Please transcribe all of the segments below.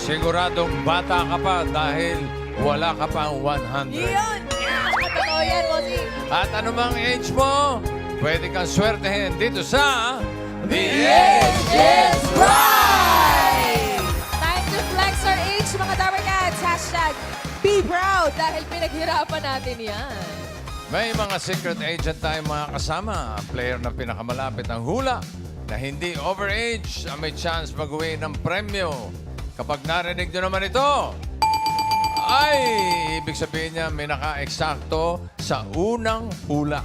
Siguradong bata ka pa dahil wala ka pang 100. Yun! Totoo yan, bossing. At anumang age mo, pwede kang swertehin dito sa The Age is right! Time to flex our age, mga Dapper Cats. Hashtag be proud dahil pinaghirapan natin yan. May mga secret agent tayong mga kasama. Player na pinakamalapit ang hula na hindi overage ang may chance mag-uwi ng premyo. Kapag narinig nyo naman ito, ay ibig sabihin niya may naka-eksakto sa unang hula.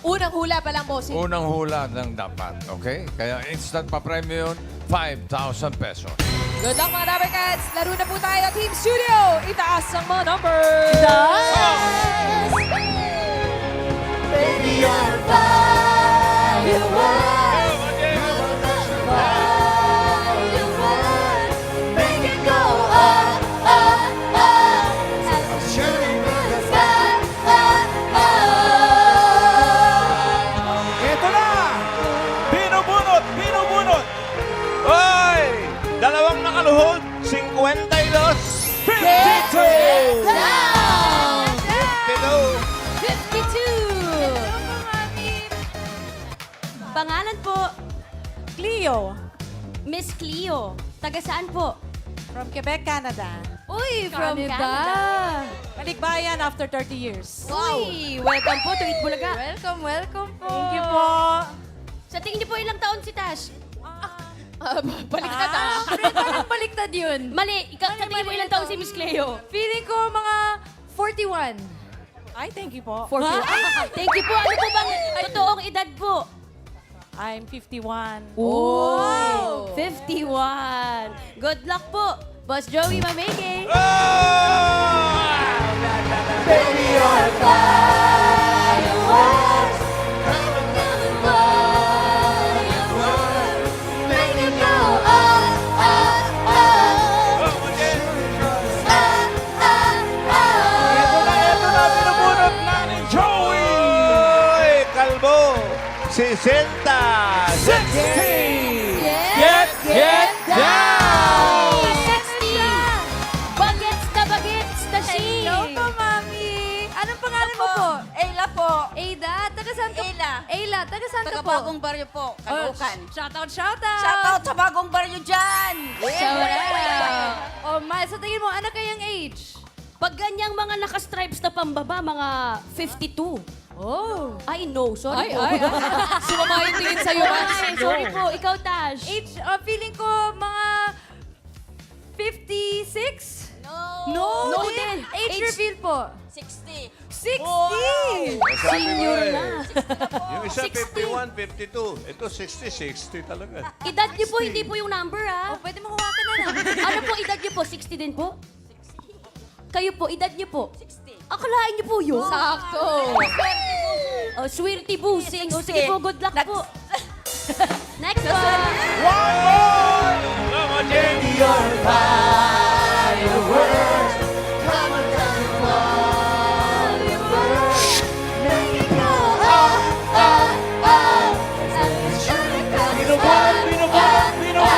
Unang hula pa lang, bossing. Unang hula lang dapat, okay? Kaya instant pa premyo yun, 5,000 pesos. Good luck, mga Dapper Cats. Laro na po tayo, Team Studio. Itaas ang mga numbers. Baby, you're a firework. Firework. Make it go up, up, up. As the shooting in the sky, up, up. Ito na! Binubunot! Binubunot! Oy! Dalawang nakaluhod, 52! 52! Down. 52. Pangalan po, Cleo. Miss Cleo. Taga saan po? From Quebec, Canada. Uy, from Canada. Canada. Balikbayan after 30 years. Uy, welcome po to Eat Bulaga. Welcome, welcome po. Thank you po. Sa tingin niyo po ilang taon si Tash? Baliktad ah. Parang baliktad yun. Mali, ikaw, sa tingin mo ilang taon si Miss Cleo? Feeling ko mga 41. Ay, thank you po. 41. Thank you po. Ano po bang totoong edad po? I'm 51. Wow! 51. Good luck po, Boss Joey Mameke. Baby, you're a firework. Firework. Make it go up, up, up. Up, up, Ito up. na, binubunot na ni Joey! Oy, kalbo! 60! 60! Get down! 60. Bagets na bagets na she. Hello po, Mami. Anong pangalan mo po? Ayla po. Ada. Taga saan ka? Ayla. Ayla. Taga saan ka Taga po? Bagong Baryo po, Caloocan. Shoutout, shoutout. Shoutout sa Bagong Baryo dyan! Shoutout. Oh, Ma, sa tingin mo, ano kayang age? Pag ganyang mga naka-stripes na pambaba, mga 52. Oh. Ay, no. Sorry Ay, po. ay, ay. Sumama yung tingin sa'yo, Max. Ay, sorry po. Ikaw, Tash. Age, feeling ko mga 56? No No din. din. Age Age- reveal po. 60. 60! Senior na. Yung isa 60. 51, 52. Ito 60 talaga. Edad niyo po, hindi po yung number, Oh, ha? pwede mo hawakan na lang. Ano po edad niyo po? 60 din po? Kayo po, edad niyo po? 60. Akalain niyo po yun? Sakto. Oh, swerte busing. O, sige po, good luck po. Next one. One more! Come on, Jenny! You're a firework. Come on, come on, firework. Make it go up, up, up. As the shooting comes Binubunot, up, binubunot, binubunot!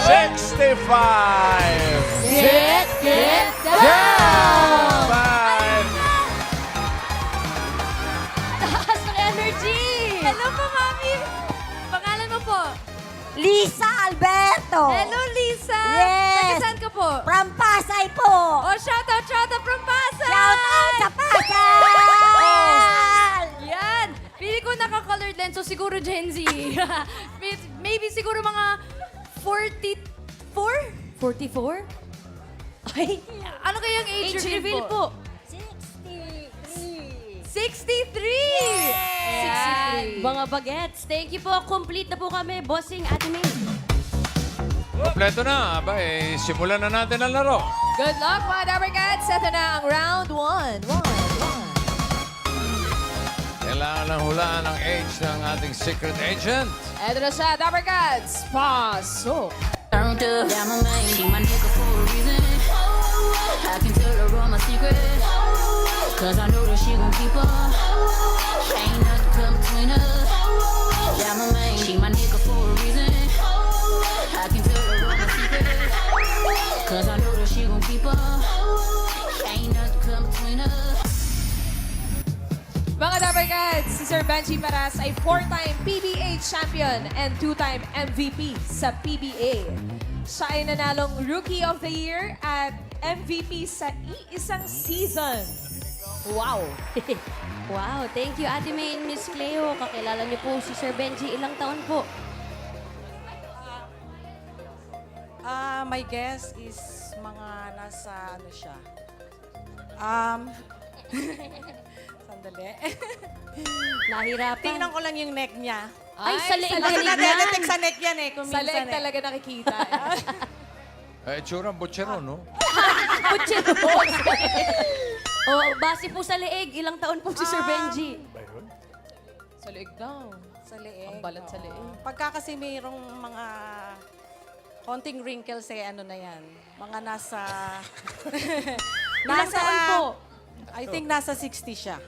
65! Get Down! 5! Taas ng energy. Hello po, Mami. Pangalan mo po? Lisa Alberto. Hello, Lisa. Yes. Taga saan ka po? From Pasay po. Oh, shoutout from Pasay. Shout out sa Pasay. Yan. Pili ko naka-colored lens, so siguro Gen Z. Maybe siguro mga 44? 44? Ay, Ano kayang age, age reveal po. 63! Mga bagets. Thank you po. Complete na po kami. Bossing, Ate May. Kompleto na. Aba, simulan na natin ang laro. Good luck, mga Dapper Cats. Ito na ang round 1. Kailangan lang hulaan ang age ng ating secret agent. Ito na siya, Dapper Cats. Pasok! Turned up, yeah, my man, she my nigga for a reason. I can tell her all my secrets, cause I know that she gon' keep her. Ain't nothing come between us. Yeah, my man, she my nigga for a reason. I can tell her all my secrets. Cause I know that she gon' keep up. Ain't nothing come between us. Mga Dabarkads, si Sir Benji Paras ay 4-time PBA champion and 2-time MVP sa PBA. Siya ay nanalong Rookie of the Year at MVP sa iisang season. Wow! Wow, thank you Ate May and Miss Cleo. Kakilala niyo po si Sir Benji. Ilang taon po? My guess is mga nasa ano siya. Sandali. Nahirapan. Tingnan ko lang yung neck niya. Ay, sa leeg sa na leeg leeg Nade-detect yan. sa neck yan eh. Kung Sa minsan leg eh. talaga nakikita. Tsura, butchero, no? Kutsi po. Oh, base po sa leeg, ilang taon po si Sir Benji? Sa leg daw. Sa leeg. Ang balat sa leeg. Pagka kasi mayroong mga konting wrinkles eh, ano na yan. Mga nasa... Ilang taon po? I think nasa 60 siya.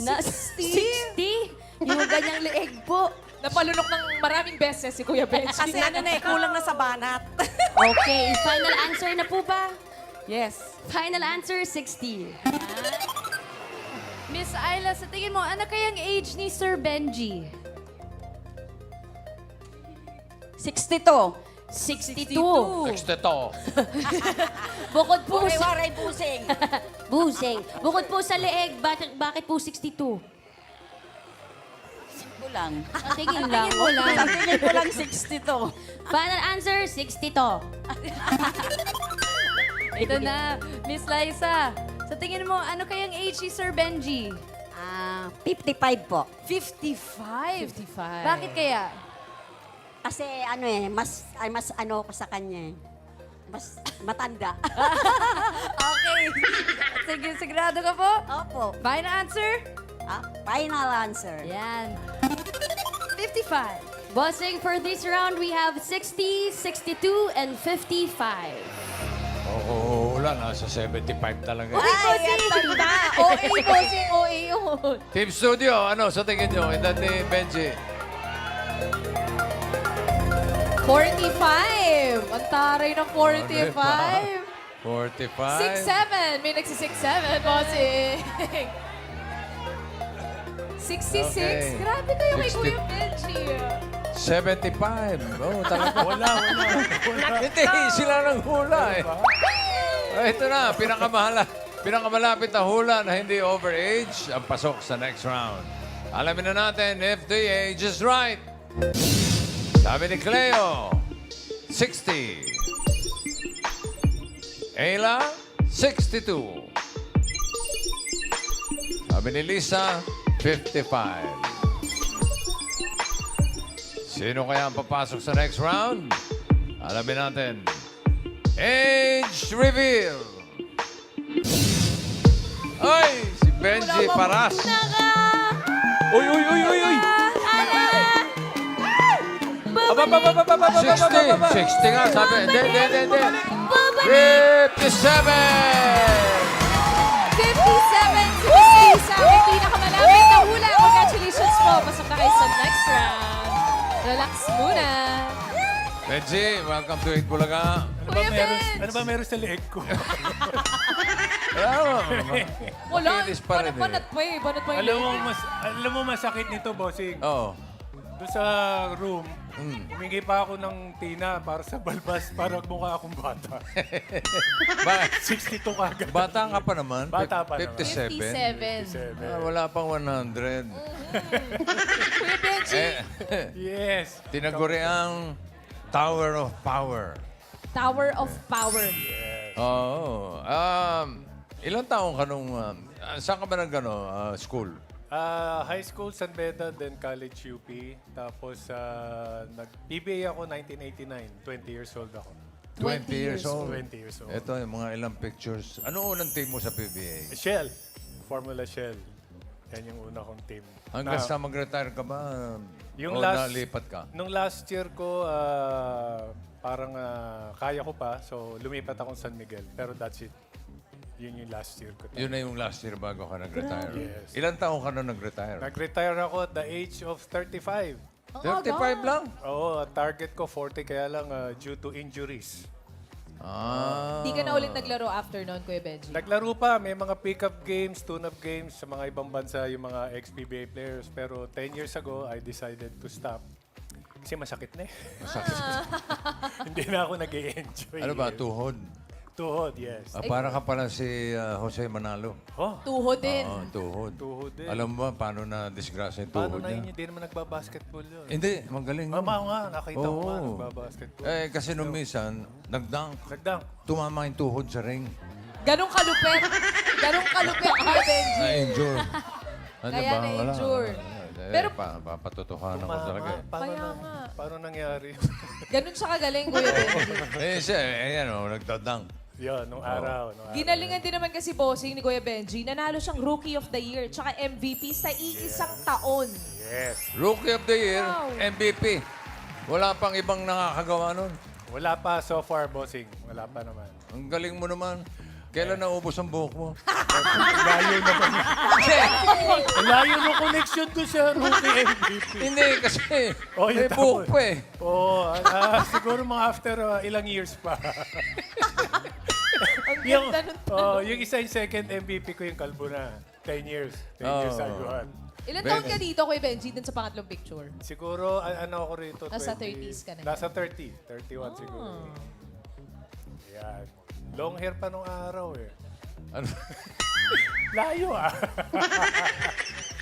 Na 60? Yung ganyang leeg po. Napalunok ng maraming beses si Kuya Benji. Kasi ano na eh, kulang na sa banat. Okay, final answer na po ba? Yes. Final answer, 60. Miss Ayla, sa tingin mo, ano kayang age ni Sir Benji? 62. 62. Next ito. Bukod po sa... Waray busing. Busing. Bukod po sa leeg, bakit po 62? Ko lang. Tingin lang. Wala. Sa tingin ko lang 62. Final answer, 62. Ito na, Miss Liza. Sa tingin mo, ano kayang age ni Sir Benji? 55 po. 55. 55. Bakit kaya? Kasi ano eh, mas ano ko sa kanya eh. Mas matanda. Okay. Sige, sigurado ka po? Opo. Final answer? Final answer. Yan. 55. Bossing, for this round, we have 60, 62, and 55. Oo, wala. Nasa 75 talaga. Ay, ang tanda. OA, bossing, OA yun. Team Studio, ano sa tingin nyo? Edad ni Benji. 45. Ang taray ng 45. 45. 6'7". May nagsi-6'7", bossing. 66. Okay. Grabe kayo kay 60. Kuya Benji. 75. Oh, talaga. Wala. Hindi, sila ng hula eh. Ito na, pinakamalapit na hula na hindi overage ang pasok sa next round. Alamin na natin if the age is right. Sabi ni Cleo, 60. Ayla, 62. Sabi ni Lisa, 55. Sino kaya ang papasok sa next round? Alamin natin. Age reveal! Ay, si Benji Paras. Uy! 60 nga, sabi. Hindi. 57! 57 si Miss Lisa. May pinakamalapit na hula. Congratulations po. Pasok na kayo sa next round. Relax muna. Benji, welcome to Eat Bulaga. Ano ba meron sa leeg ko? Wala. Makinis pa rin eh. Banat pa eh. Banat pa yung alam mo masakit nito, bossing. Oo. Doon sa room, humingi pa ako ng tina para sa balbas para mukha akong bata. Ba 62 kagad. bata ka pa naman. Bata pa naman. 57. 57. Wala pang 100. Kuya Benji. Yes. Tinaguri ang Tower of Power. Tower of Power. Oo. Ilang taong ka nung... saan ka ba school? High school, San Beda, then college UP. Tapos nag-PBA ako 1989. 20 years old ako. 20 years old. 20 years old. Ito yung mga ilang pictures. Ano unang team mo sa PBA? Shell. Formula Shell. Yan yung una kong team. Hanggang sa mag-retire ka ba? Yung o nalipat ka? Nung last year ko, parang kaya ko pa. So, lumipat akong San Miguel. Pero that's it. Yun yung last year ko. Yun na yung last year bago ka nag-retire. Yes. Ilang taong ka na nag-retire? Nag-retire ako at the age of 35. 35 lang? Oo, target ko 40 kaya lang due to injuries. Ah. Di ka na ulit naglaro after noon, Kuya Benji. Naglaro pa, may mga pick-up games, tune-up games sa mga ibang bansa, yung mga ex-PBA players. Pero 10 years ago, I decided to stop. Kasi masakit na eh. Hindi na ako nag-enjoy. Ano ba, tuhod? Tuhod, yes. Para ka pala si Jose Manalo. Oh, Tuhod din. Tuhod. tuhod din. Alam mo ba paano na disgrasya yung Paano tuhod na niya? yun? Hindi naman nagbabasketball yun. Hindi, magaling. Ah, nga, nakita ko nga, Oo. nagbabasketball. Kasi nung minsan, nag-dunk. Nagdunk. Tumama yung tuhod sa ring. Ganong kalupit. Ganong kalupit, Kuya Benji. Na-injure. Ano Kaya ba? Wala. na-injure. Pero Pero- papatotohanan ko talaga eh. Paano, Kaya nga. paano nangyari? Ganon siya kagaling, Kuya Benji. Siya, ayan o, nagdadunk. Yun, nung araw. Ginalingan din naman kasi bossing ni Kuya Benji. Nanalo siyang Rookie of the Year tsaka MVP sa iisang taon. Yes. Rookie of the Year, Wow. MVP. Wala pang ibang nakakagawa nun. Wala pa so far, bossing. Wala pa naman. Ang galing mo naman. Kailan naubos ang buhok mo? Layo naman. Layo ng connection ko sa rookie MVP. Hindi, kasi Oh, yun may buhok tapos. pa eh. Oo, siguro mga after ilang years pa. Ang yung, ganda nun. yung isa yung second MVP ko yung kalbo na. 10 years. 10 years Oh. ago. Ilan taon ka dito, Kuya Benji, dun sa pangatlong picture? Siguro, ano ako rito? Nasa 30s ka na. Nasa 30. 31 siguro. Yan. Long hair pa nung araw eh. Ano? Layo ah.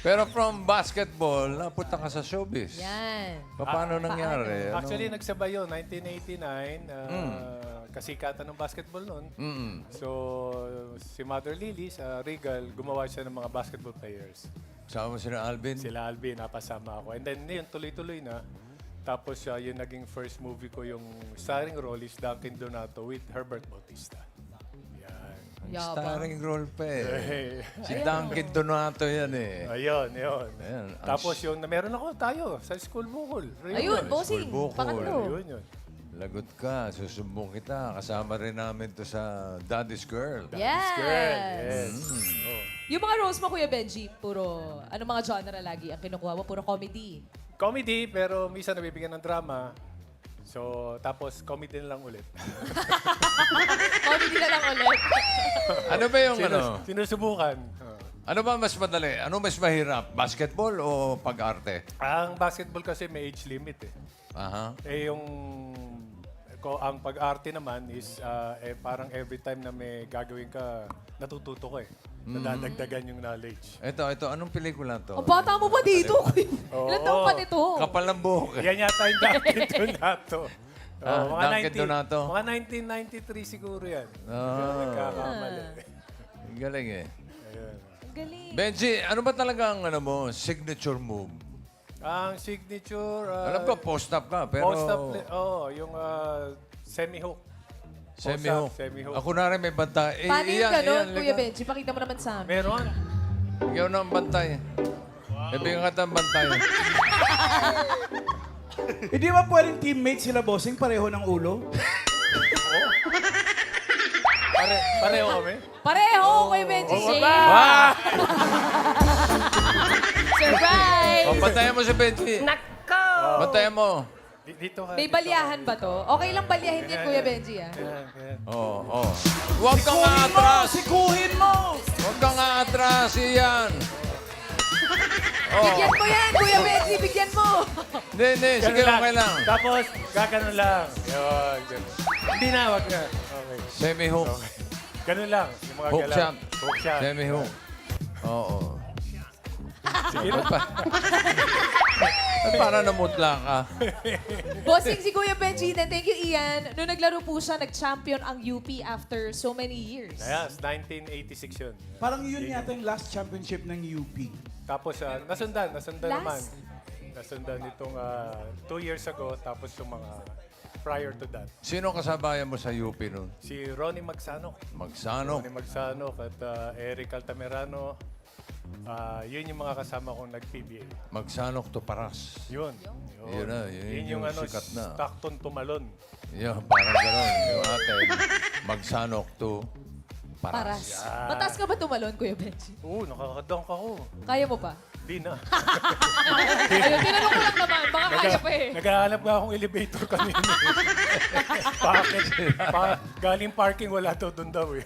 Pero from basketball, napunta ka sa showbiz. Yan. Paano nangyari? Ano? Actually, nagsabay yun. 1989. Kasikatan ng basketball noon. Mm-mm. So, si Mother Lily sa Regal, gumawa siya ng mga basketball players. Sama mo sila Alvin? Sila Alvin, napasama ako. And then, yun, tuloy-tuloy na. Tapos, yung naging first movie ko, yung starring role is Dunkin Donato with Herbert Bautista. Yan. Yabang. Starring role pa eh. Hey. Si Dunkin Donato yan eh. Ayun, yun. Ayan, ang Tapos, yung meron ako tayo sa school bukol. Ayun, bossing. Bukol. Pangatlo. Yun, yun. Lagot ka, susumbong kita. Kasama rin namin to sa Daddy's Girl. Yes. Girl, yes. Oh. Yung mga roles mo, Kuya Benji, puro, ano mga genre lagi ang kinukuha mo? Puro comedy. Comedy, pero minsan nabibigyan ng drama. So, tapos comedy na lang ulit. Comedy na lang ulit. Ano ba yung ano? Sinusubukan. Ano ba mas madali? Ano mas mahirap? Basketball o pag-arte? Ang basketball kasi may age limit eh. Aha. Ang pag-arte naman is parang every time na may gagawin ka, natututo ko eh. Nadadagdagan yung knowledge. Ito. Anong pelikula to? Ang bata mo ba dito? Ilan taong ka nito? Kapal ng buhok eh. Yan yata yung Dunkin Donato. Dunkin Donato. Mga 1993 siguro yan. Nagkakamali. Ang galing eh. Ayun. Ang galing. Benji, ano ba talaga ang signature move? Ang signature... Alam ko, post-up ka, pero... Post-up, yung semi-hook. Semi-hook. Semi-hook. Ako na rin may bantay. Paano yung ganon, liga. Kuya Benji? Pakita mo naman sa amin. Meron. Ikaw na ang bantay. Ibigyan ka ng bantay. Hindi ba pwedeng teammate sila, bossing? Pareho ng ulo? Pareho kami. Pareho, Kuya Benji. Surprise! Bantayan mo si Benji. Nako! Bantayan mo. Dito ka. May balyahan ba to? Okay lang balyahin din, Kuya Benji, ah. Yan. Oo. Huwag kang atras. Sikuhin mo! Huwag kang atras. Iyan. Bigyan mo yan, Kuya Benji. Bigyan mo. Hindi. Sige, okay lang. Tapos, gaganon lang. Yun, ganun. Hindi na, wag na. Okay. Semi-hook. Ganun lang. Yung mga Hook galaw. shot. Hook shot. Semi-hook. Oo. Sige na. Para namutla ka. Bossing si Kuya Benji. Then thank you, Ian. Noong naglaro po siya, nag-champion ang UP after so many years. Yes, 1986 yun. Parang yun yata yung last championship ng UP. Tapos, nasundan Last? naman. Nasundan itong 2 years ago. Tapos yung mga prior to that. Sino kasabayan mo sa UP nun? Si Ronnie Magsanok. Magsanok. Ronnie Magsanok at Eric Altamirano. Yun yung mga kasama kong nag-PBA. Magsanok to Paras. Yun. Yun na, yun yung sikat na. Stockton Tumalon. Yan, parang gano'n. Yung atin, Magsanok to Paras. Paras. Mataas ka ba tumalon, Kuya Benji? Oo, nakakadunk ako. Kaya mo pa? Di na. Ayun, tinanong ko lang naman. Baka kaya pa eh. Naghahanap nga akong elevator kanina. Bakit? Galing parking, wala to doon daw eh.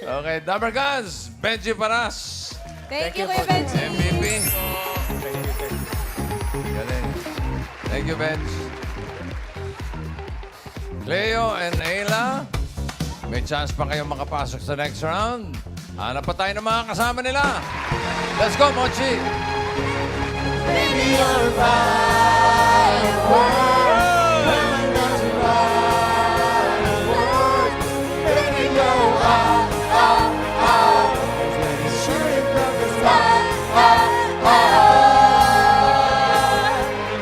Okay, Dabber Gods, Benji Paras, Thank you, Kuya Benji. MVP. Thank you. Galing. Thank you, Benj. Cleo and Ayla, may chance pa kayong makapasok sa next round. Hanap pa tayo ng mga kasama nila. Let's go, Mochi!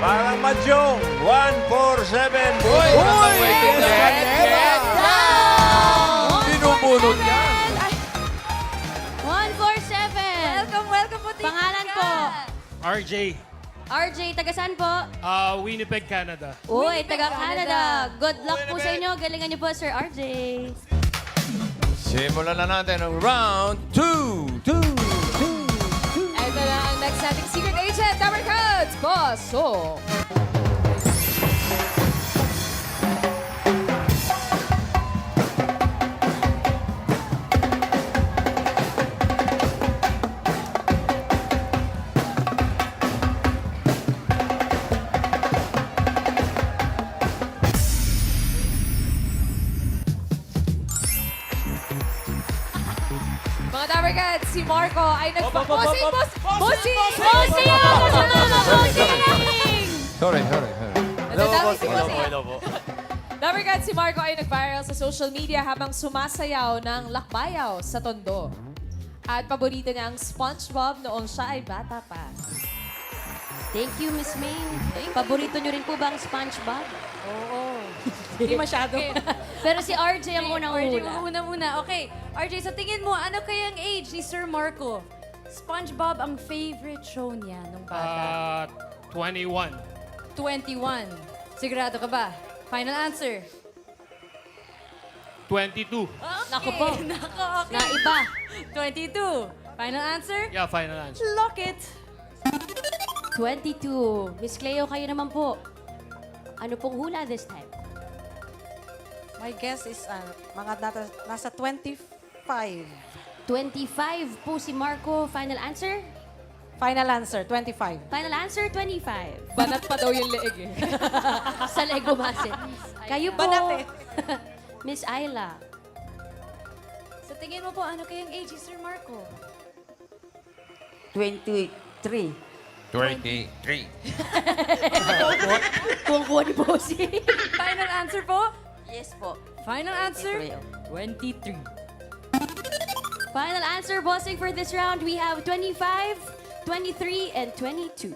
Parang Madyong, 147. Uy! Waiting get down! Binubunot yan! 147. Welcome po, Tita. Pangalan po. RJ, RJ, taga saan po? Winnipeg, Canada. Uy, taga Canada. Good luck po sa inyo. Galingan niyo po, Sir RJ. Simulan na natin ang round 2. Ito na ang next nating secret agent, Dabber Gods, Pasok! Mga Dabber Gods, si Marco ay Bossing! Sorry. Hello po. Dabber Gods, si Marco ay nag-viral sa social media habang sumasayaw ng lakbayaw sa Tondo. At paborito niya ang SpongeBob noong siya ay bata pa. Thank you, Miss May. Paborito niyo rin po ba ang SpongeBob? Oo. Hindi masyado. Pero si RJ ang RJ, unang-una. una. Okay, RJ, sa tingin mo, ano kayang age ni Sir Marco? SpongeBob ang favorite show niya nung bata. 21. 21. Sigurado ka ba? Final answer. 22. Naku po. Nako, okay. Na iba. 22. Final answer? Yeah, final answer. Lock it. 22. Miss Cleo, kayo naman po. Ano pong hula this time? My guess is nasa 25. 25 po si Marco. Final answer? Final answer, 25. Final answer, 25. Banat pa daw yung leeg eh. Sa Lego Basit. Kayo po. Banat eh. Miss Ayla. Sa tingin mo po, ano kayang age ni Sir Marco? 23. 23. Kuha ni Bossy. Final answer po? Yes po. Final answer? 23. Final answer, bossing, for this round, we have 25, 23, and 22.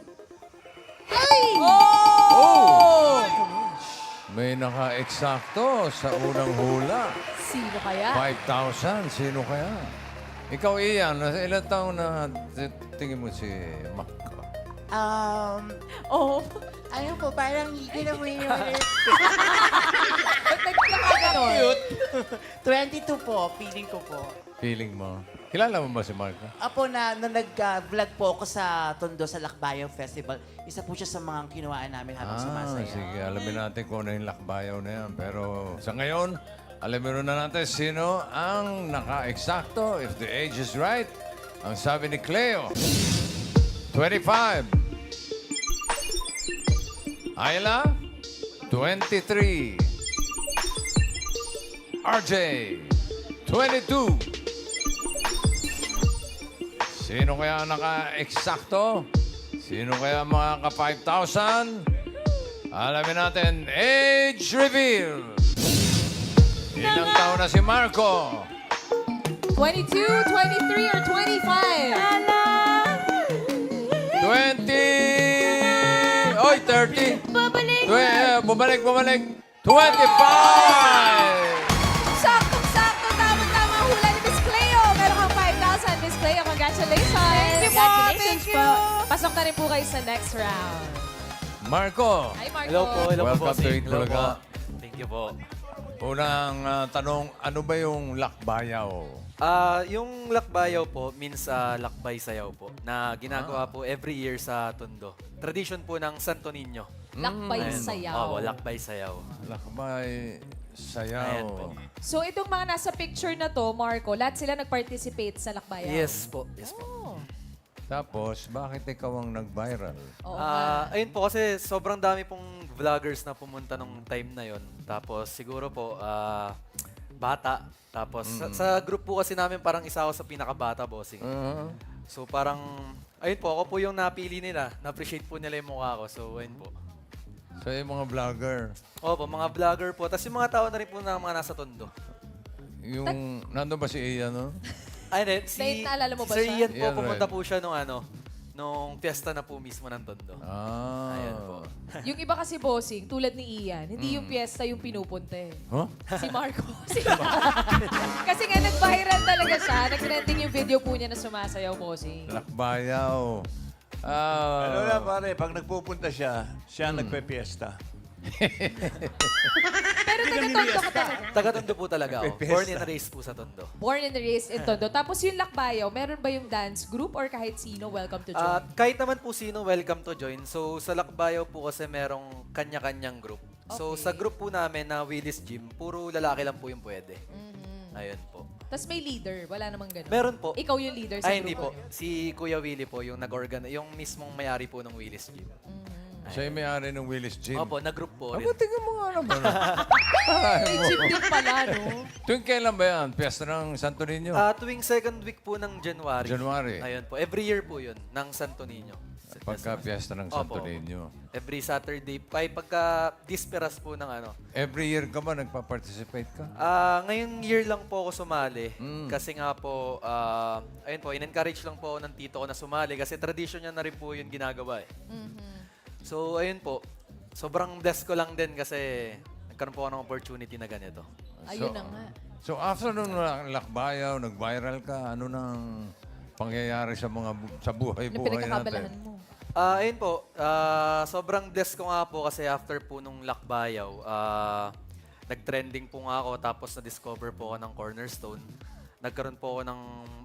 May naka-eksakto sa unang hula. Sino kaya? 5,000. Sino kaya? Ikaw, Ian, ilang taon na tingin mo si Marco? Ano po, parang hindi na mo yun. Ba't nagkakaganon? 22 po, feeling ko po. Feeling mo. Kilala mo ba si Marco? Apo na nag-vlog po ako sa Tondo sa Lakbayaw Festival. Isa po siya sa mga kinuhaan namin habang sumasaya. Sige. Alamin natin kung ano yung lakbayaw na yan. Pero sa ngayon, alamin na natin sino ang naka-eksakto if the age is right. Ang sabi ni Cleo, 25. Ayla, 23. RJ, 22. Sino kaya naka-eksakto? Sino kaya mga ka-5,000? Alamin natin, age reveal. Ilang taon na si Marco? 22, 23, or 25? 20! Oy, 30! Babalik! Bumalik! 25! Saktong-sakto, tama-tama ang hula ni Miss Cleo. Meron kang 5,000, Miss Cleo. Congratulations! Thank you po. Congratulations po. Pasok na rin po kayo sa next round. Marco, Hi, Marco. welcome to Eat Bulaga. Thank you po. Unang tanong, ano ba yung lakbayaw? Yung lakbayaw po means lakbay sayaw po na ginagawa po every year sa Tondo. Tradition po ng Santo Niño. Lakbay Ayan po. sayaw. Opo, lakbay sayaw. Lakbay, sayaw. Ayan po. So itong mga nasa picture na to, Marco, lahat sila nag-participate sa lakbayan? Yes po. Yes po. Oh. Tapos, bakit ikaw ang nag-viral? Oo nga. Ayun po kasi sobrang dami pong vloggers na pumunta nung time na yon. Tapos siguro po bata. Tapos sa group po kasi namin parang isa ako sa pinakabata, bossing. So parang ayun po, ako po yung napili nila. Na-appreciate po nila yung mukha ko. So ayun po. So, yung mga vlogger, Opo, mga vlogger po. Tapos yung mga tao na rin po na mga nasa Tondo. yung, nandun ba si Ian, no? Ayun eh, Dahil naalala mo ba Sir siya? Ian po, Ian pumunta Red. po siya nung fiesta na po mismo ng Tondo. Ayan po. Yung iba kasi bossing, tulad ni Ian, hindi yung piyesta yung pinupunta eh. Huh? Si Marco. Kasi nga nag-viral talaga siya. Nag-trending yung video po niya na sumasayaw bossing. Lakbayaw. Ano na pare, pag nagpupunta siya, siya ang nagpe-fiesta. Pero taga-Tondo ka talaga. Taga-Tondo po talaga ako. Born and raised po sa Tondo. Born and raised in Tondo. Tapos yung lakbayaw, meron ba yung dance group or kahit sino, welcome to join? Kahit naman po sino, welcome to join. So, sa Lakbayaw po kasi merong kanya-kanyang group. So, Okay. sa group po namin na Willis Gym, puro lalaki lang po yung pwede. Ayun po. Tapos may leader, wala namang ganun. Meron po. Ikaw yung leader sa Ay, hindi grupo po. niyo. Si Kuya Willie po, yung yung mismong may-ari po ng Willis Gym. Siya yung may-ari ng Willis Gym. Opo, nag-group po rin. Aba, tingnan mo nga naman. May gym din pala, no? Tuwing kailan ba yan? Piyesta ng Santo Niño? Tuwing second week po ng January. January. Ayun po. Every year po yun, ng Santo Niño. Pagka piyesta ng Santo Opo. Niño. Every Saturday. Pagka disperas po ng ano. Every year ka ba nagpa-participate ka? Ngayong year lang po ako sumali. Kasi nga po, ayun po, in-encourage lang po ako ng tito ko na sumali. Kasi tradition niya na rin po yung ginagawa eh. So, ayun po. Sobrang blessed ko lang din kasi nagkaroon po ako ng opportunity na ganito. Ayun na nga. So after nung lakbayaw, nag-viral ka, ano nang pangyayari sa mga sa Ano buhay-buhay pinagkakabalahan natin? mo? Ayun po, sobrang blessed ko nga po kasi after po nung lakbayaw, nag-trending po nga ako tapos na-discover po ako ng Cornerstone. Nagkaroon po ako ng,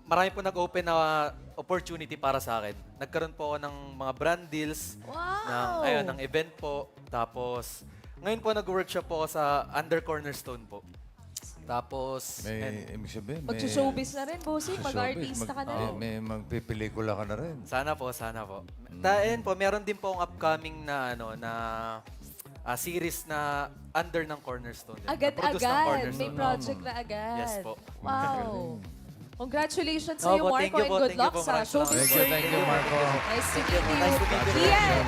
marami po nag-open na opportunity para sa akin. Nagkaroon po ako ng mga brand deals, ng event po. Tapos, ngayon po nag-workshop po ako sa Under Cornerstone po. Tapos, May ibig sabihin, Mag-showbiz na rin, bossing. Mag-artista ka na rin. May magpipelikula ka na rin. sana po, sana po. Ayun po, meron din po akong upcoming na series na under ng Cornerstone. Na-produce ng Agad-agad. Cornerstone. May project na agad. Yes po. Wow. Congratulations sa iyo, Opo, Marco, thank you and po, good thank you luck po. sa Maraming showbiz salamat. Thank you, Marco. Nice to meet you. Nice to meet you. Ian,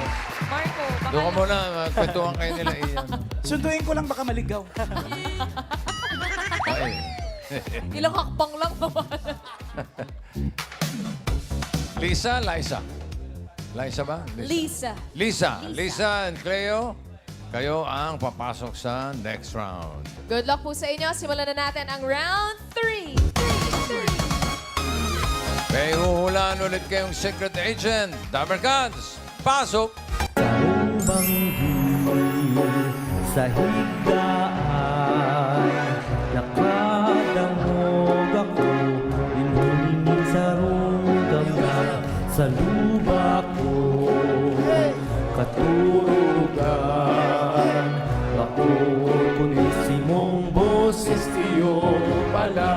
Marco, baka Doon ka muna, magkwentuhan kayo nila, Ian. Sunduin ko lang baka maligaw. Ay. ilang hakbang lang naman. Lisa, Liza. Liza ba? Lisa. Lisa and Cleo, kayo ang papasok sa next round. Good luck po sa inyo. Simulan na natin ang round 3. May huhulaan ulit kayong secret agent. Dabber Cats, pasok! Sa higdaan, nakadangog ako, inumingin sa runggamna, sa luba ko, katurugan, ako kunisimong boses iyo pala.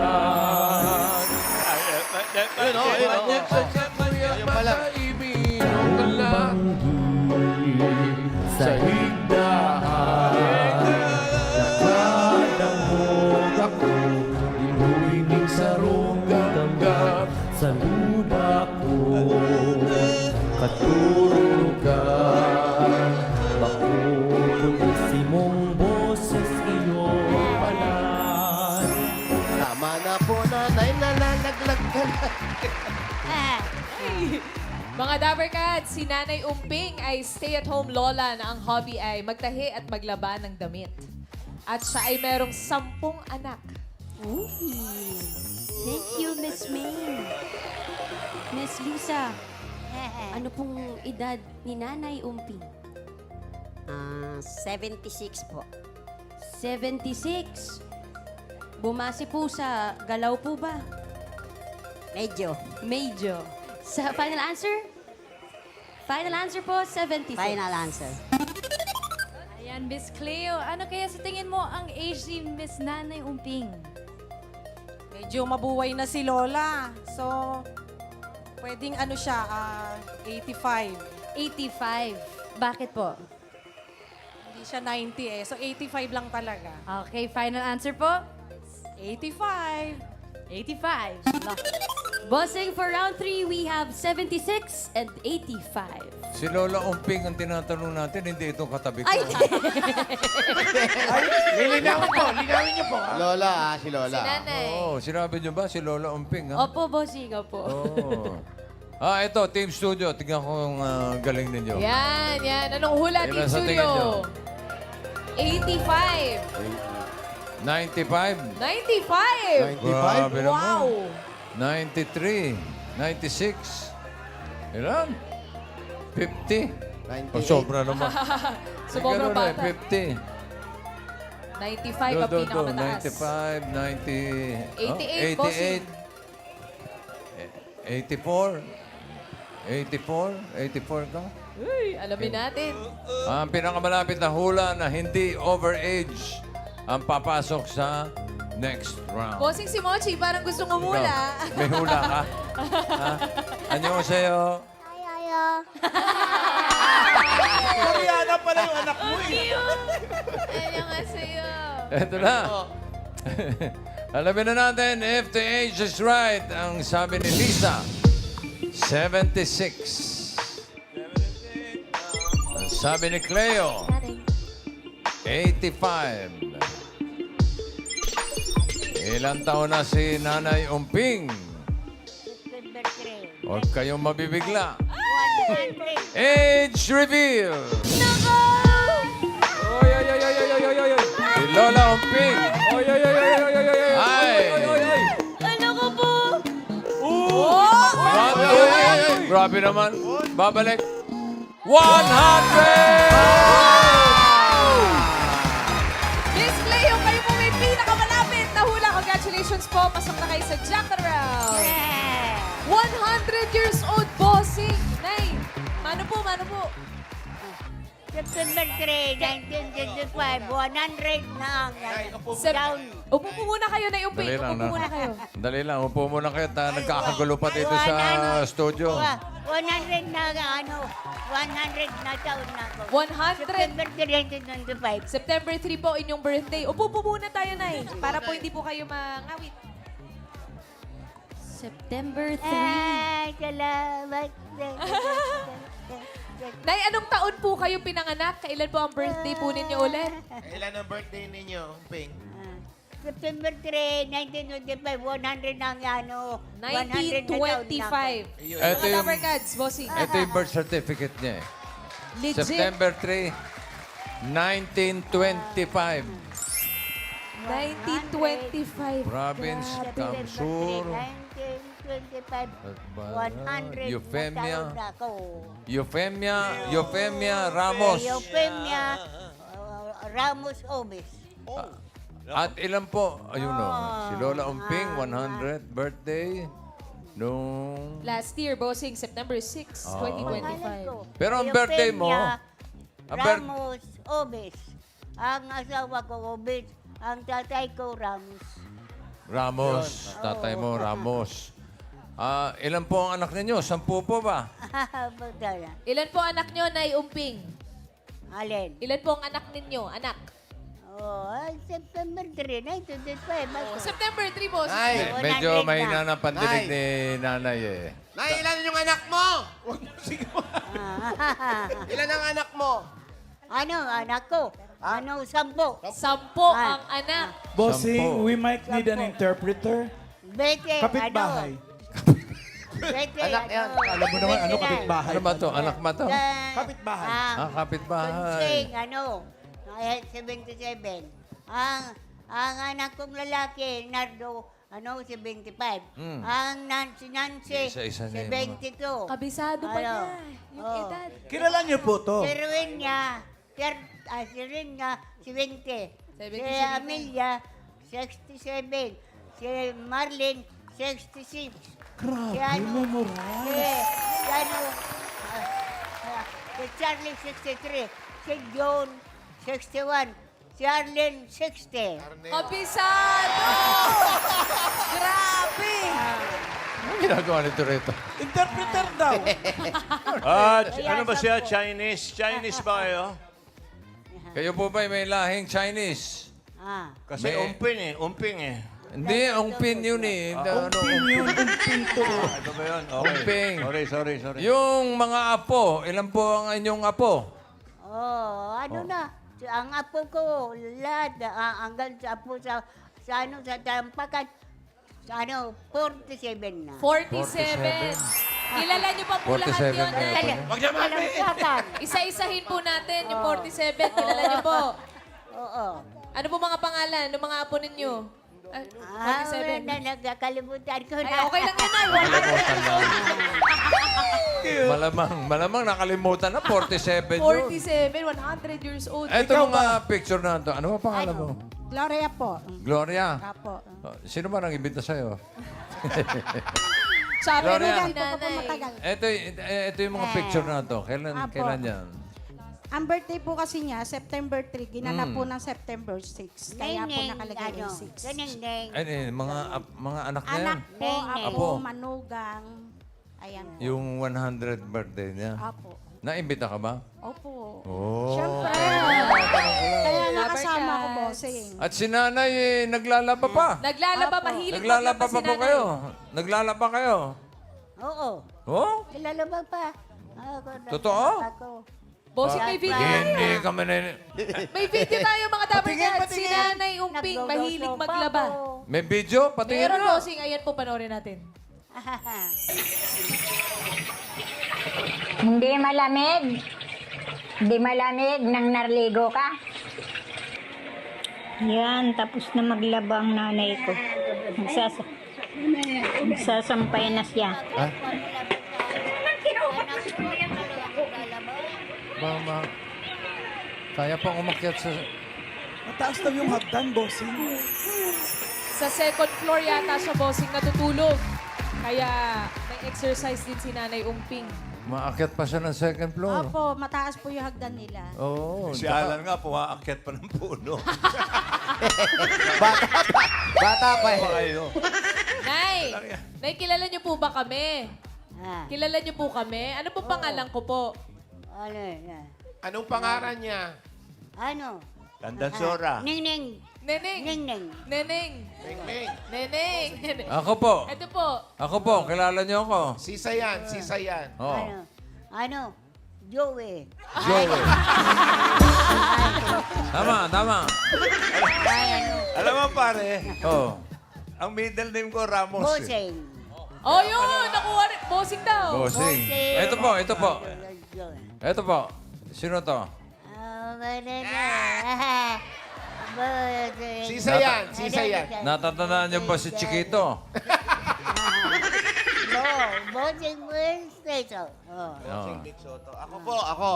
Sa higdaan, nakadangog ako, inuwingin sa runggamgam, sa luba ko, katurugan, ako kunisimong boses iyo pala. Tama na po, nanay, nalalaglag ka na. Mga Dabber Cats, si Nanay Umping ay stay-at-home lola na ang hobby ay magtahi at maglaba ng damit. At siya ay merong 10 anak. Thank you, Miss May. Miss Lisa, ano pong edad ni Nanay Umping? 76 po. 76. Bumase po sa galaw po ba? Medyo. Medyo. Sa final answer? Final answer po, 76. Final answer. Ayan, Miss Cleo, ano kaya sa tingin mo ang age ni Miss Nanay Umping? Medyo mabuhay na si Lola. So, pwedeng ano siya, 85. 85. Bakit po? Hindi siya 90 eh. So, 85 lang talaga. Okay, final answer po? 85. 85. Bossing, for round 3, we have 76 and 85. Si Lola Umping ang tinatanong natin, hindi itong katabi ko. Ay, Lilinawin po, linawin niyo po. Lola, si Lola. Si Nanay. Oo, sinabi niyo ba si Lola Umping, ha? Opo, bossing, opo. Oo. Ito, Team Studio. Tingnan ko ang galing ninyo. Yan, yan. Anong hula, Ilan Team sa tingin nyo? Studio? 85. 95. 95. Grabe naman. Wow. 93. 96. Ilan? 50. 98. Sobra naman. Sobrang Ganun bata. 50. 95 ang pinakamataas. 95, 90... 88, bossing. 84. 84 ka? Uy, alamin natin. Ang pinakamalapit na hula na hindi overage ang papasok sa next round. Bossing si Mochi, parang gustong umula. Ikaw, may hula ka? Ha? Anyo sa'yo? Koreana pala yung anak mo eh. Ano nga sa'yo? Eto na. Alamin na natin if the age is right. Ang sabi ni Lisa, 76. Ang sabi ni Cleo, 85. Ilang taon na si Nanay Umping? Huwag kayong mabibigla. Age reveal! Oy, oy, oy, oy, oy, oy, oy, oy. Si Lola Umping. Oy, oy, oy, oy, oy, oy, oy, ay. Ano ko po? Grabe naman. Babalik. 100! Miss Cleo, kayo po may pinakamalapit na hula. Congratulations po. Pasok na kayo sa Jack Round. 100 years old, bossing. Nay, mano po? September 3, 1965, 100 na ang down. Upo po muna kayo, Nay Umping. Dali lang, Upo po muna kayo. Dali lang. Upo muna kayo. Nagkakagulo pa dito sa studio. 100 na 100 na taon na ako. 100. September 3, 1995. September 3 po inyong birthday. Upo po muna tayo, Nay. Para po hindi po kayo mangawit. September 3. Ay, salamat. Nay, anong taon po kayo pinanganak? Kailan po ang birthday po ninyo ulit? Kailan ang birthday ninyo, Ping? September 3, 1925, 100 na ang 100 na taon na ako. 1925. Ito Mga yung, Dapper Cats, bossing. ito yung birth certificate niya. Legit. September 3, 1925. 1925. Province Kamsur. 1925, 100 Euphemia. na taon na ako. Euphemia Ramos. Euphemia Ramos Obes. At ilan po? Ayun o. Si Lola Umping, 100 birthday. Nung... Last year, bossing, September 6, 2025. Pero ang birthday mo... Ramos Obes. Ang asawa ko Obes. Ang tatay ko Ramos. Ramos. Tatay mo, Ramos. Ilan po ang anak ninyo? 10 po ba? Pagdala. Ilan po anak nyo, Nay Umping? Alin? Ilan po ang anak ninyo? Anak? September 3, 1925. September 3, bossing. Nay! Medyo 100 mahina na. ng pandinig ni nanay eh. Nay, ilan yung anak mo? Ilan ang anak mo? Ano, anak ko? Ano, 10. 10 ang anak. Bossing, 10. we might need an interpreter. Bete, Kapitbahay. Bete, Anak yan. Alam mo naman, ano kapitbahay? Ano ba to? Anak ba to? Kapitbahay. Kapitbahay. Kunsing, 77. Ang anak kong lalaki, Nardo, 75. Si Nancy, Isa-isa na yung 72. Kabisado pa niya. Yung Oh. edad. Kilala niyo po to. Si Rowena, si Rina, 70. Si 77. Amelia, 67. Si Marlene, 66. Si ano, si ano, si Charlie 63, si John 61, si Arlen 60. Kabisado! Grabe! Ano ginagawa nito rito? Interpreter daw. Ano ba siya? Chinese? Chinese ba kayo? Kayo po ba may lahing Chinese? Ah. Kasi May- umping eh. Hindi, ang pin yun eh. Ano, Ito ba yun? Okay. Umping. Sorry. Yung mga apo, ilan po ang inyong apo? Oh, ano na? Ang apo ko, lahat, hanggang sa apo sa ano, sa tampakan, sa ano, 47 na. 47. Kilala niyo pa po lahat 47 yun. na Nay. yun. Tampakan. Isa-isahin po natin yung 47. Kilala niyo po. Oo. Ano po mga pangalan ng mga apo ninyo? Ah, 47. na, nagkakalimutan ko na. Ay, okay lang yan, Nay. Wala Malamang nakalimutan na, 47 yun. 47, 100 years old. Eto mga picture na ito. Ano ba pangalan mo? Gloria po. Gloria? Apo. Oh, sino ba nang imbita sa'yo? Sabi Gloria. ni nanay. Ito yung mga picture na ito. Kailan yan? Ang birthday po kasi niya, September 3, ginanap po ng September 6. Kaya po nakalagay yung 6. Mga anak niya yan? Anak po, Apo. apo, manugang. Ayan po. Yung 100th birthday niya. Apo. Naimbita ka ba? Opo. Oh. Siyempre. Kaya nakasama ko, bossing. At si nanay, naglalaba pa. Naglalaba, mahilig Naglalaba maglaba pa si po nanay. kayo. Naglalaba kayo. Oo. Oh? Kilalabang pa. Totoo? Bossing, may video Hindi tayo. kami na... May video tayo mga dapat yan. Si Nanay Umping, mahilig maglaba. May video? Patingin Meron, na. bossing. Ayan po, panoorin natin. Hindi malamig. Hindi malamig nang narligo ka. Yan, tapos na maglaba ang nanay ko. Magsasampay na siya. Mama, kaya pang umakyat sa... Mataas daw yung hagdan, bossing. Sa second floor yata siya, bossing, natutulog. Kaya may exercise din si Nanay Umping. Maakyat pa siya ng second floor. Opo, mataas po yung hagdan nila. Oo. Si Alan nga, pumaakyat pa ng puno. Bata pa eh. Kayo. Nay! Nay, kilala niyo po ba kami? Kilala niyo po kami? Ano po pangalan ko po? Ano yan? Anong pangaran niya? Ano? Tandansora. Ning-ning. Neneng! Ning-ning. Neneng! Ming-ming. Neneng! Ako po. Ito po. Ako po. Kilala niyo ako. Sisa yan. Oh. Ano? Joey. Joey. Tama. Alam mo pare, Oh. ang middle name ko Ramos. eh. Boseng. Oh, yun! Nakuha rin. Bossing daw. Bossing. Ito po. Ito po. Sino to? Sisa yan. Natatandaan niyo ba si Chiquito? Boseng Station. Oh. Ako.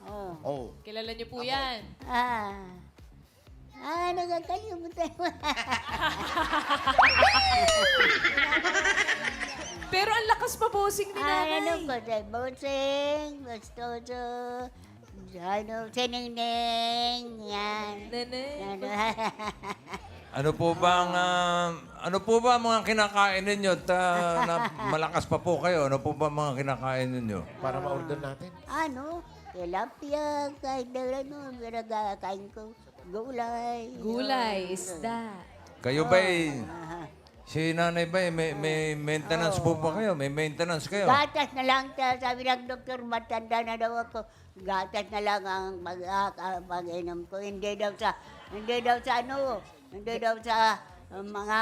Oh. Oh. Kilala niyo po yan. Nagkakalimutan mo. Pero ang lakas pa, bossing ni Ano Nanay. ko sa Boseng, Bastoso, Siningning, yan. Neneng. Ano po ba ang mga kinakain ninyo na malakas pa po kayo? Ano po ba ang mga kinakain ninyo? Para ma-order natin. Ano? Tilapia, kahit na ano, pinagkakain ko. Gulay. Gulay, isda. Kayo ba'y, si nanay ba'y may maintenance po ba kayo? May maintenance kayo? Gatas na lang, sabi ng doktor, matanda na daw ako. Gatas na lang ang pag-inom ko. Hindi daw sa mga,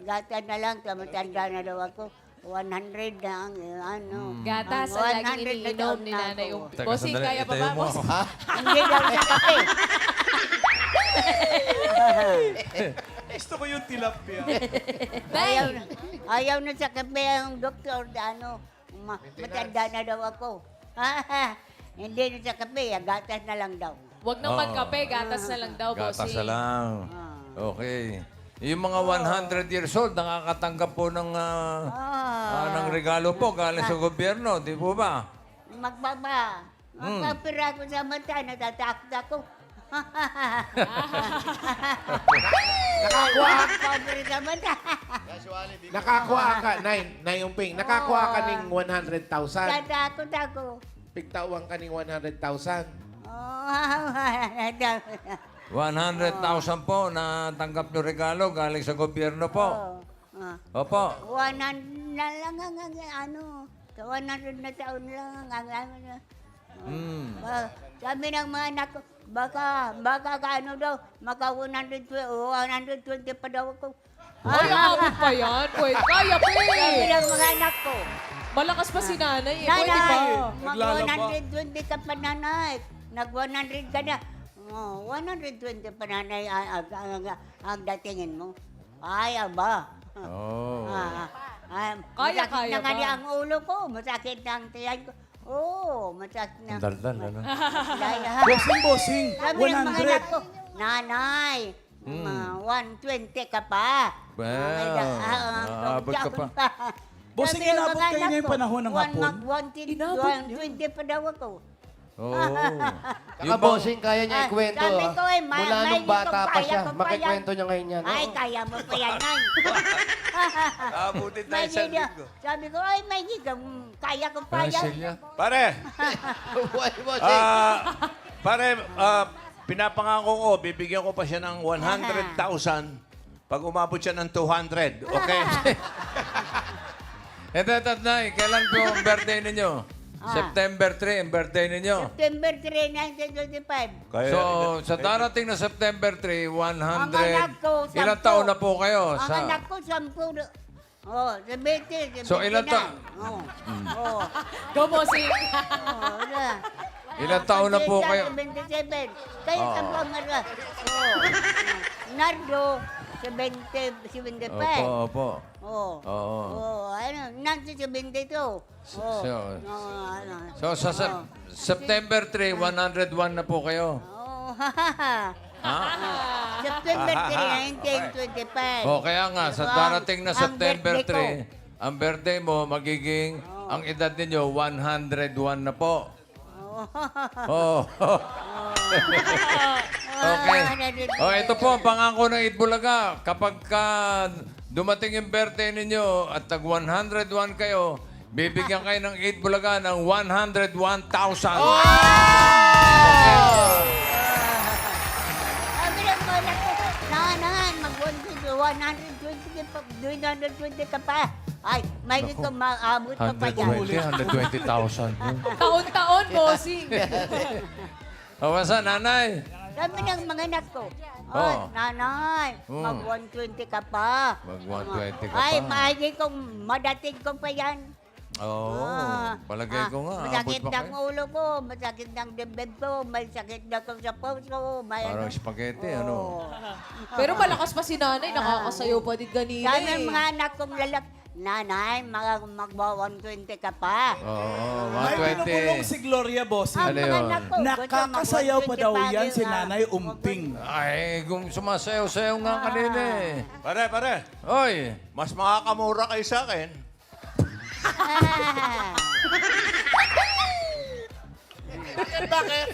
gatas na lang, matanda na daw ako. 100 na ang Gatas ang laging iniinom ni Nanay Umping. Teka, Bossing, sandali. kaya pa Itayo ba? mo. Bossing? Hindi daw sa kape. Gusto ko yung tilapia. Ayaw na sa kape ang doktor. Matanda na daw ako. Hindi na sa kape, gatas na lang daw. Huwag nang magkape, gatas na lang daw, Gatas bossing. na lang. Okay. Yung mga 100 years old, nakakatanggap po ng regalo po galing sa gobyerno, di po ba? Magpapira ko sa mata, natatakot ako. Magpapira sa mata. Nakakuha ka, Nay Umping, nakakuha ka ng 100,000. Tatakot ako. Pigtawang ka ng 100,000. 100,000 po na tanggap nyo regalo galing sa gobyerno po. Opo. 100 na lang ang sa 100 na taon lang ang sabi ng mga anak ko, baka daw, maka 120 pa daw ako. Ay, abot pa yan. Pwede, kaya pa Sabi ng mga anak ko, Malakas pa si nanay eh. Pwede nanay, ba? mag 120 ka pa nanay. Nag 100 ka na. 120 pa nanay ang datingin mo. Ay, aba. Oh. Kaya Masakit na ba? nga niya ang ulo ko. Masakit na ang tiyan ko. Oo, masakit na. Ang daldal, ano? Bossing, Sabi ng mga anak 100. ko, nanay, 120 ka pa. Aabot ka pa. Bossing, Sabi ng inabot mga kayo anak ngayong ko, panahon ng hapon? 120 pa daw ako. Oo. Saka bossing, kaya niya ikwento. Sabi ko Mula nung bata pa siya, makikwento niya ngayon yan. Ay, kaya mo pa yan, nay. Abutin tayo sa linggo. Sabi ko, ay, may gigam, kaya ko pa yan. Pare, pare, pinapangako ko, bibigyan ko pa siya ng 100,000 pag umabot siya ng 200. Okay? Eto, Nay, kailan po ang birthday ninyo? September 3 ang birthday ninyo. September 3, 1925. So, sa darating na September 3, 100... Ang anak ko, 10. Ilang taon na po kayo? Ang anak ko, 10. Oh, 70. So, ilang taon? Oh. Go, bossing. Ilang taon na po kayo? 77. Kayo sa pamara. Oh. Nardo, 75. Opo. Oh. Oo. Oh, Nancy 72. Oh. So, sa September 3, 101 na po kayo. Oh, Ha? September 3, 1925. O, kaya nga, sa darating na Ang September birthday 3, ang birthday mo, magiging, ang edad ninyo, 101 na po. Oh. Okay. Oh, ito po ang pangako ng Itbulaga. Kapag dumating yung birthday ninyo at tag 101 kayo, bibigyan kayo ng Itbulaga ng 101,000. Sabi ng mga anak ko, nahan, mag-120 ka pa. Ay, may ko maabot ka pa yan. 120,000. Taon-taon, bossing. O, basta, nanay. Sabi ng mga anak ko, Oh. nanay, mag-120 ka pa. Mag-120 ka Ay, pa. maagi kong madating ko pa yan. Oo, palagay ko nga. Masakit abot pa ng kayo. ulo ko, masakit ng dibdib ko, may sakit na ko sa puso. May Parang spaghetti, ano? Pero malakas pa si nanay. Nakakasayaw pa din ganina Sabi ng eh. mga anak kong lalak, nanay, mag-120 ka pa. Oo, May pinukulong 120. si Gloria, bossing. Ano yun? Nakakasayaw pa daw yan si Nanay Umping. Ay, kung sumasayaw-sayaw nga kanina eh. Pare, Oy, mas makakamura kayo sa akin. Bakit?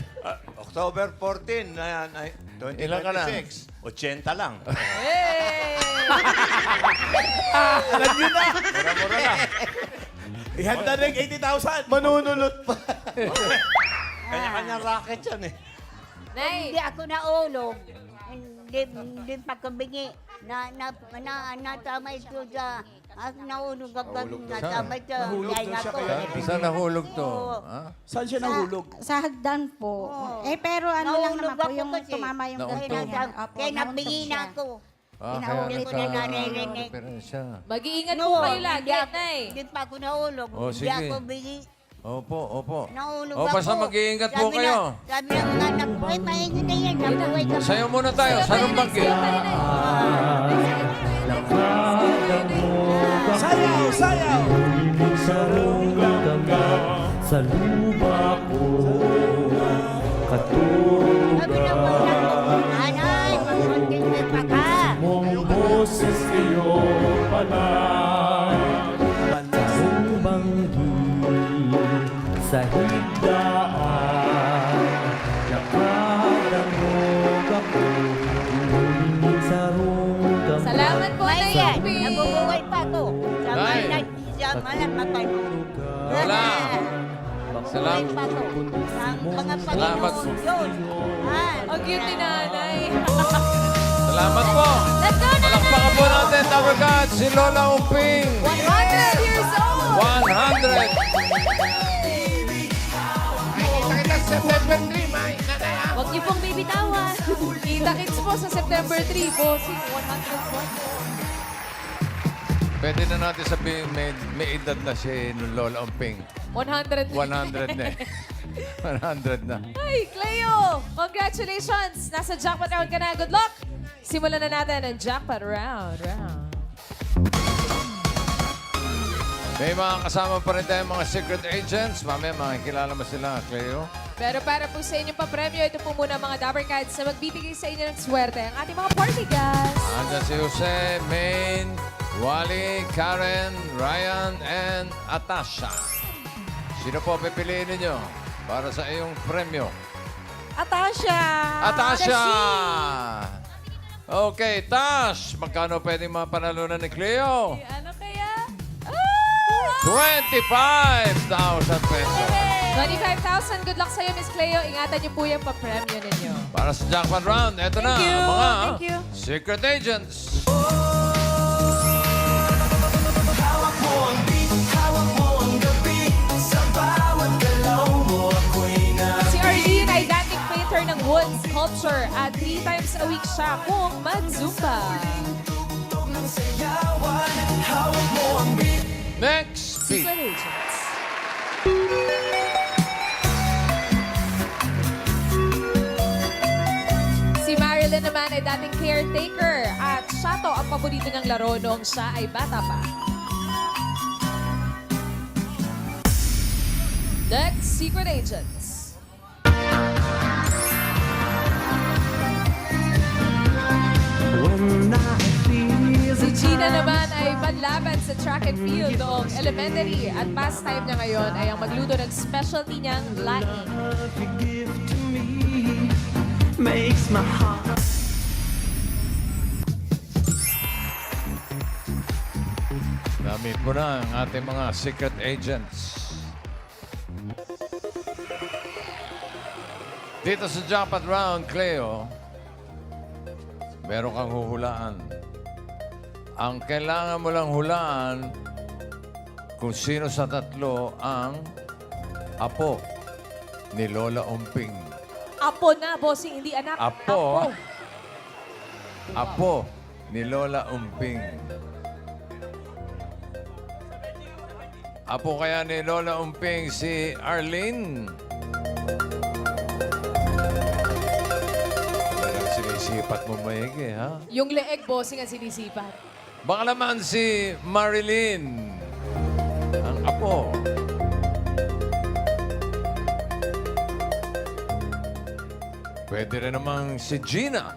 October 14, 2026. Ilan ka na? 80 lang. Alam nyo na. Mura-mura na. Ihanda na yung 80,000. Manunulot pa. Kanya-kanya racket yan eh. Hindi ako naulog. Hindi pa kabingi. Natama ito sa... naulog ako. Natama ito. Nahulog Ay, daw siya nako. kaya. saan nahulog to? Oo. Ha? Saan siya nahulog? Sa hagdan po. Oo. Pero ano lang Nahulog naman po, ako yung kasi. tumama yung Nauntog. Kaya nabingi na ako. Ah, Pinahuli ko na nanay-rinig. diferensya. Mag-iingat po kayo lagi, nay. Hindi pa ako naulog. Oh, Hindi sige. ako bingi. Opo. Naulog O, ako. basta mag-iingat po Sabi kayo. Sabi ng mga anak ko, ay, maingin na yan. Nabuhay ka pa. Sayo muna tayo. Saan ang banggi? Sayaw, sayaw! Sa lupa ko Sabi ng mga anak ko, nanay, mag-content pa ka. Salamat pa. Lola. Salamat. Salamat. Ang cute ni nanay. Salamat po. Let's go, Nanay! Palakpakan po natin, Tower God, si Lola Umping. 100 years old! 100. Kita September 3, may nanay. Huwag niyo pong bibitawan. Kita-kits po sa September 3, bossing. 101. Pwede na natin sabihin, may edad na si Lola Umping. 100. 100 na eh. 100 na. Hi, Cleo! Congratulations! Nasa jackpot round ka na. Good luck! Simulan na natin ang jackpot round. May mga kasama pa rin tayong mga secret agents. Mamaya, makikilala mo sila, Cleo. Pero para po sa inyong papremyo, ito po muna mga Dapper Cats na magbibigay sa inyo ng swerte. Ang ating mga party guys. Andiyan si Jose, Maine, Wally, Karen, Ryan, and Atasha. Sino po pipiliin ninyo para sa iyong premyo? Atasha! Atasha! Okay, Tash, magkano pwedeng mapanalunan ni Cleo? Ano kaya? 25,000 pesos. 25,000. Good luck sa'yo, Miss Cleo. Ingatan niyo po yung papremyo ninyo. Para sa jackpot round, eto na, Thank you. mga Thank you. secret agents. Si Arlene ay dating painter ng wood sculpture at 3 times a week siya kung mag-zumba. Next beat. Secret agents. Si Marilyn naman ay dating caretaker at siya to ang paborito niyang laro noong siya ay bata pa. Next, secret agents. Si Gina naman ay panlaban sa track and field noong elementary at pastime niya ngayon ay ang magluto ng specialty niyang laing. Makes my heart. Namit mo na ang ating mga secret agents. Dito sa jackpot round, Cleo, meron kang huhulaan. Ang kailangan mo lang hulaan kung sino sa tatlo ang apo ni Lola Umping. Apo na, bossing, hindi anak. Apo. Apo ni Lola Umping. Apo kaya ni Lola Umping si Arlene. Talagang sinisipat mo maigi, ha? Yung leeg, bossing, ang sinisipat. Baka naman si Marilyn. Ang apo. Pwede rin namang si Gina.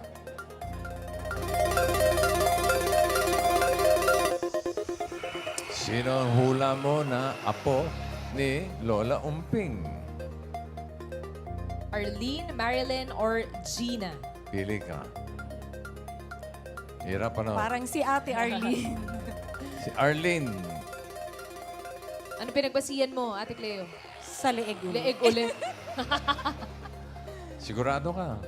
Sino ang hula mo na apo ni Lola Umping? Arlene, Marilyn, or Gina? Pili ka. Hirap ano? Parang si Ate Arlene. Si Arlene. Ano pinagbasihan mo, Ate Cleo? Sa leeg ulit. Leeg ulit. Sigurado ka?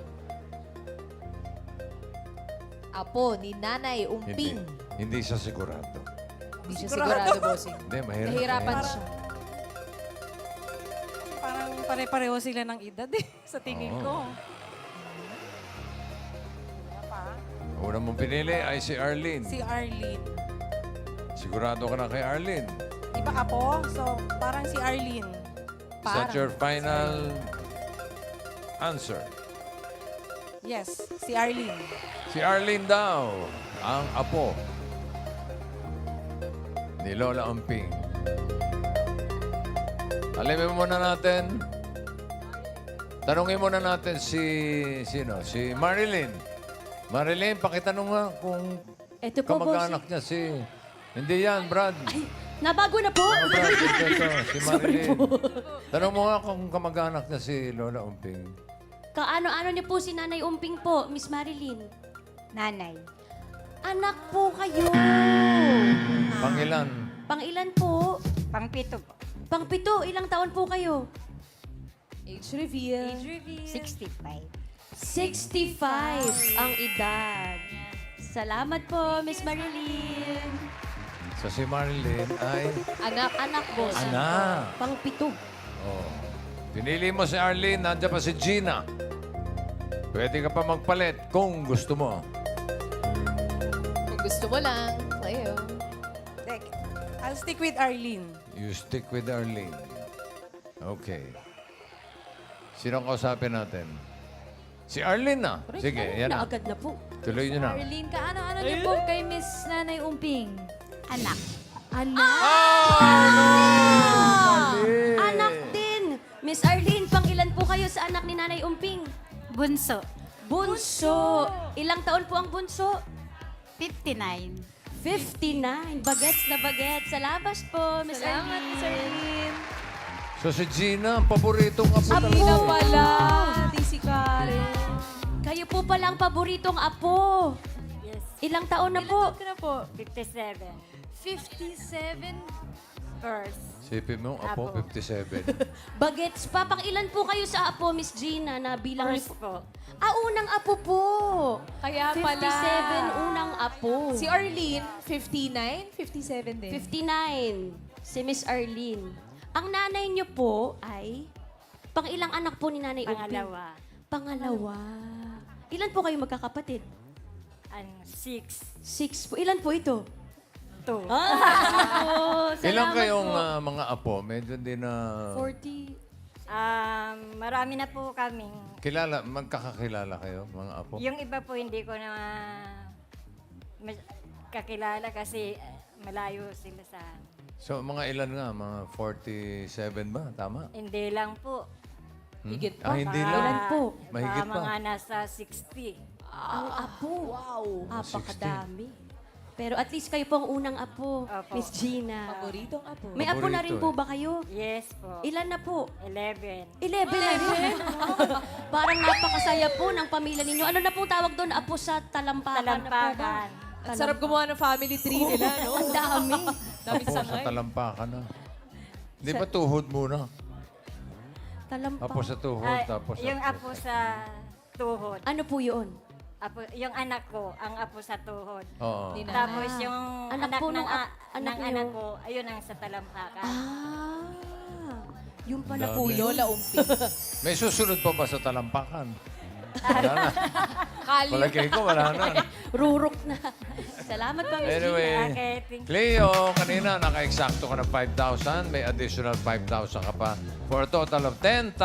Apo ni Nanay Umping. Hindi siya sigurado. Hindi siya sigurado, bossing. Hindi, mahirap. Nahihirapan siya. Parang pare-pareho sila ng edad eh, sa tingin Oo. ko. Una mong pinili ay si Arlene. Si Arlene. Sigurado ka na kay Arlene. Di ba apo? So, parang si Arlene. Is that your final answer? Yes, si Arlene. Si Arlene daw, ang apo ni Lola Umping. Alamin muna natin. Tanungin muna natin si Marilyn. Marilyn, pakitanong nga kung Ito po, kamag-anak niya si... Hindi yan, Brad. Ay, nabago na po. Brad, ito, si Marilyn. Tanong mo nga kung kamag-anak niya si Lola Umping. Kaano-ano niyo po si Nanay Umping po, Miss Marilyn? Nanay. Anak po kayo. Pangilan? Pang-ilan po? Pang-pito po. Pang-pito. Ilang taon po kayo? Age reveal. 65. 65 ang edad. Salamat po, Miss Marilyn. So si Marilyn ay Anak, boss. anak. Pang-pito. Oh. Pinili mo si Arlene, nandiyan pa si Gina. Pwede ka pa magpalit kung gusto mo. Kung gusto mo lang, Cleo. I'll stick with Arlene. You stick with Arlene. Okay. Sino ang kausapin natin? Si Arlene na. Sige, yan na. Agad na po. Tuloy nyo na. Arlene, kaano-ano niyo po kay Miss Nanay Umping? Anak. Anak! Anak din! Miss Arlene, pang-ilan po kayo sa anak ni Nanay Umping? Bunso. Bunso! Ilang taon po ang bunso? 59. 59. Bagets na bagets. Salamat po, Miss Salamat, Arlene. Miss Arlene. So si Gina, ang paboritong apo Hindi na pala. Hindi si Karen. Kayo po pala ang paboritong apo. Yes. Ilang taon na po? Ka na po? 57. 57. First. Sipin mo, apo, 57. Bagets pa. Pang-ilan po kayo sa apo, Miss Gina, na bilang... First po. Unang apo po. Kaya pala. 57, unang apo. Si Arlene, 59, 57 din. 59. Si Miss Arlene. Ang nanay niyo po ay... Pang-ilang anak po ni Nanay Umping? Pangalawa. Pangalawa. Ilan po kayo magkakapatid? 6. 6 po. Ilan po ito? 2. Ilang kayong mga apo? Medyo din na... 40. Marami na po kaming. Magkakakilala kayo, mga apo? Yung iba po hindi ko na kakilala kasi malayo sila sa... So, mga ilan nga? Mga 47 ba? Tama? Hindi lang po. Higit pa. Hindi Baka- lang. Ilan po? Mahigit baka pa. mga nasa 60. Ang apo. Wow. 60. Apakadami. Pero at least kayo po ang unang apo, Opo. Miss Gina. Paboritong apo. May apo na rin Paborito po ba kayo? Yes po. Ilan na po? 11. 11 na rin. Parang napakasaya po ng pamilya ninyo. Ano na pong tawag doon? Apo sa talampakan. na po ba? Talampakan. Ang sarap gumawa ng family tree nila, no? Ang dami. Daming Apo sa sangay. talampakan na. Di ba tuhod muna? Talampakan. Apo sa tuhod, Ay, tapos... yung apo sa tuhod. Ano po yun? Apo, yung anak ko, ang apo sa tuhod. Oo. Ni Nanay. Tapos yung Anak anak, po ng, nung anak niyo? anak ko, ayun ang sa talampakan. Yung pala Dami. po yun. Lola Umping. May susunod pa ba sa talampakan? Wala na. Kali. Palagay ko, wala na. Rurok na. Salamat pa, Miss Gina. Anyway, Okay, thank you. Cleo, kanina naka-eksakto ka ng 5,000. May additional 5,000 ka pa for a total of 10,000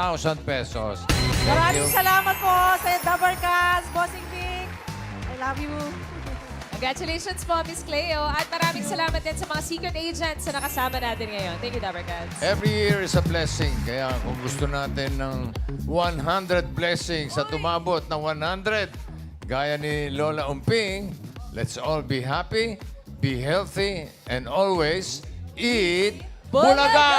pesos. Maraming salamat po sa Dabarkas, Bossing Pink. I love you. Congratulations po, Miss Cleo. At maraming salamat din sa mga secret agents na nakasama natin ngayon. Thank you, Dabarkads. Every year is a blessing. Kaya kung gusto natin ng 100 blessings at umabot ng 100, gaya ni Lola Umping, let's all be happy, be healthy, and always eat Bulaga!